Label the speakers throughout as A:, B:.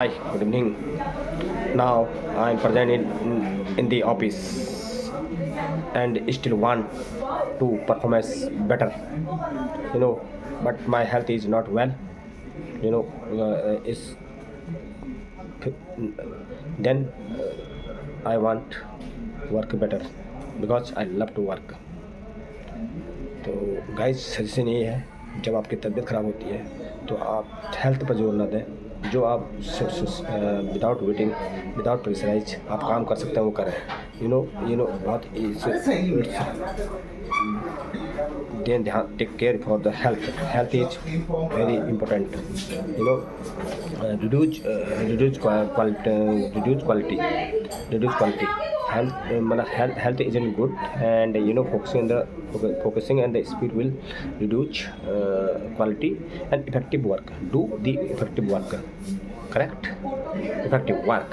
A: Hi, good evening. Now I am present in the office and still want to performance better, you know, but my health is not well, you know, is then I want work better because I love to work. तो guys suggestion ये है जब आपकी तबीयत ख़राब होती है तो आप हेल्थ पर जोर ना दें। जो आप विदाउट वेटिंग विदाउट प्रेशराइज आप काम कर सकते हैं वो करें। बहुत then take care for the health is very important, reduce quality health isn't good, and focusing and the speed will reduce quality and effective work. Do the effective work, correct? Effective work,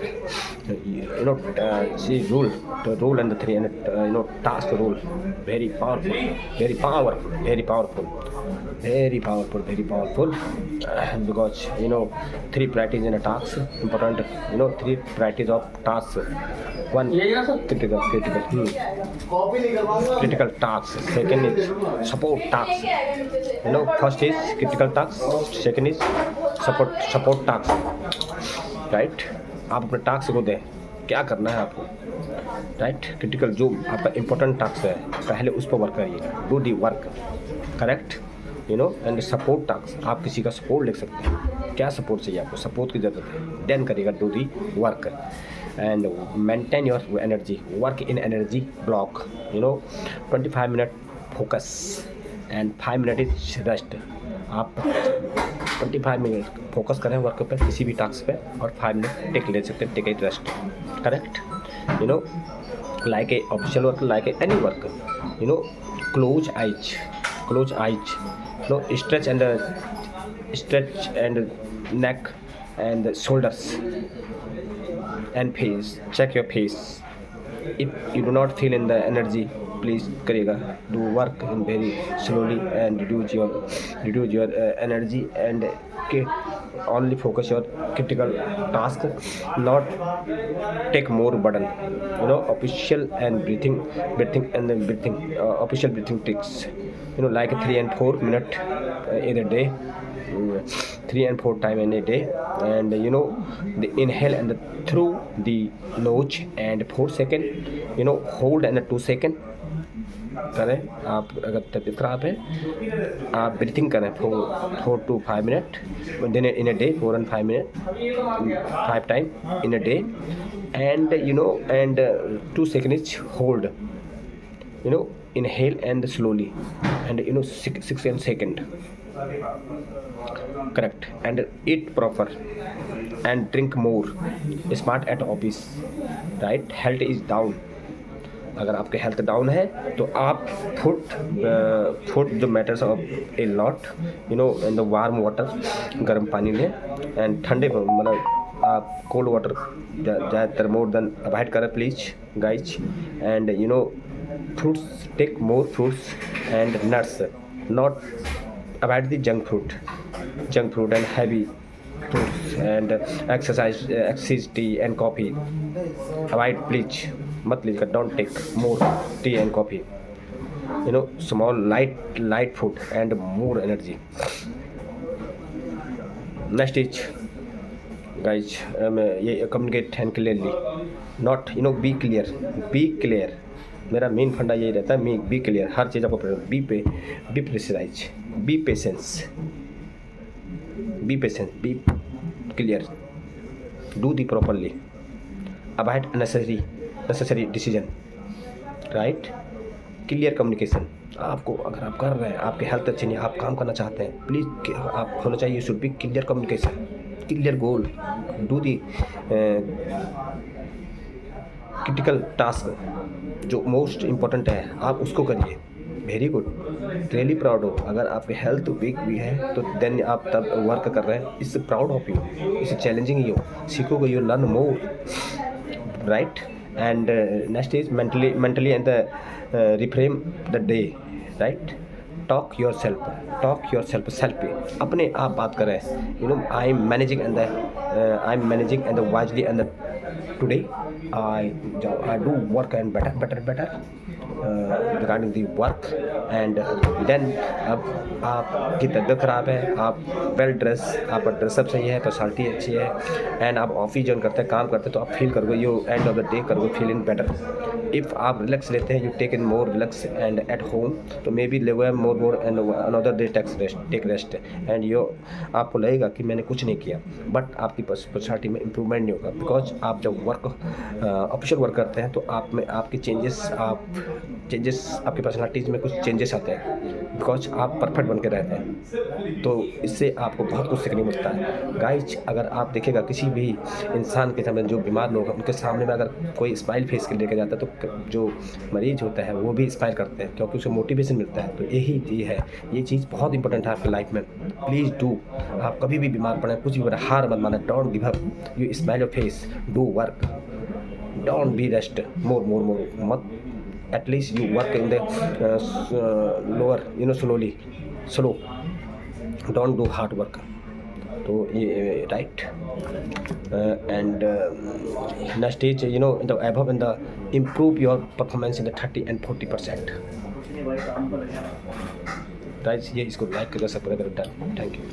A: see rule, the rule and the three, and task rule, very powerful, very powerful, very powerful, very powerful, very powerful. Because three priorities in a task important, three priorities of tasks. One, critical task. Second is support task. First is critical task, second is support task. Right, आप अपने task को दें, क्या करना है आपको, right? Critical जो आपका इंपॉर्टेंट टास्क है पहले उस पर वर्क करिए, do the work, correct? And support task, आप किसी का सपोर्ट ले सकते हैं, क्या सपोर्ट चाहिए आपको, सपोर्ट की ज़रूरत है, देन करिएगा do the work. And maintain your energy, work in energy block, 25 minute focus and 5 minute is rest. आप 25 मिनट फोकस करें वर्क पे, किसी भी टास्क पे, और 5 मिनट टेक ले सकते हैं, take a rest, correct? Like a official work, like a any work, close eyes, stretch and neck and shoulders and face, check your face. If you do not feel in the energy, please करिएगा, do work in very slowly and reduce your energy, and only focus your critical task, not take more burden. Official and breathing and then breathing, official breathing tricks, like 3 and 4 minute in a day, 3 and 4 time in a day, and the inhale and through the nose and 4 second, hold and 2 second करें। आप अगर तबीयत ख़राब है आप breathing करें 4 to 5 minute दिन in a day, 4 and 5 minute 5 time in a day, and 2 seconds hold, inhale and slowly, and 6 and second, correct? And eat proper and drink more, smart at office, right? Health is down, अगर आपके health down है तो आप food जो matters of a lot, in the warm water, गर्म पानी लें, and ठंडे मतलब आप कोल्ड वाटर ज़्यादातर मोर देन अवॉइड करें please guys, and fruits, take more fruits and nuts, not avoid the junk fruit and heavy fruits, and exercise, tea and coffee, avoid please, मत लीजिएगा, don't take more tea and coffee, small light food and more energy. Next is guys, ये communicate and clearly, not be clear, मेरा main फंडा यही रहता है, be clear, हर चीज़ आपको be pressurize, be patience, be clear, do the properly, avoid necessary decision, right? Clear communication, आपको अगर आप कर रहे हैं, आपकी हेल्थ अच्छी नहीं, आप काम करना चाहते हैं, प्लीज़ आप होना चाहिए, should be clear communication, clear goal, do the critical task जो मोस्ट इम्पोर्टेंट है आप उसको करिए, वेरी गुड, रियली प्राउड हो। अगर आपकी हेल्थ वीक भी है तो देन आप तब वर्क कर रहे हैं, इससे प्राउड ऑफ यू, इससे चैलेंजिंग यू, सीखोगे, you learn more, right? And next is mentally and reframe the day, right? Talk your self self अपने आप बात करें. I am managing and the wisely and the today I do work and better regarding the work. And then अब आपकी तबीयत ख़राब है, आप वेल ड्रेस, आपका ड्रेसअप सही है, पर्सनालिटी अच्छी है, एंड आप ऑफिस ज्वाइन करते हैं, काम करते हैं, तो आप फील करोगे you end of the day करोगे फीलिंग बेटर. इफ़ आप रिलैक्स लेते हैं, you take in more relax and at home, तो maybe live more and another day take rest and यो आपको लगेगा कि मैंने कुछ नहीं किया, बट आपकी पर्सनालिटी में इंप्रूवमेंट नहीं होगा. बिकॉज आप जब ऑफिशियल वर्क करते हैं तो आप में आपके चेंजेस आपकी पर्सनालिटीज़ में कुछ चेंजेस आते हैं, बिकॉज आप परफेक्ट बन के रहते हैं. तो इससे आपको बहुत कुछ सीखने मिलता है. गाइज, अगर आप देखेगा किसी भी इंसान के सामने, जो बीमार लोग हैं उनके सामने में अगर कोई स्माइल फेस के लेके जाता है तो जो मरीज होता है वो भी स्माइल करते हैं, क्योंकि उसे मोटिवेशन मिलता है. तो यही चीज़ है, ये चीज़ बहुत इंपॉर्टेंट है आपकी लाइफ में. Please do. आप कभी भी बीमार पड़े, कुछ भी हार मत माना. Don't give up. You smile your face, do work, don't be rest more मत. At least you work in the lower, slow. Don't do hard work. तो ये right. And next stage, in the above, and the improve your performance in the 30 and 40%. Guys, ये इसको like करके subscribe करें. Thank you.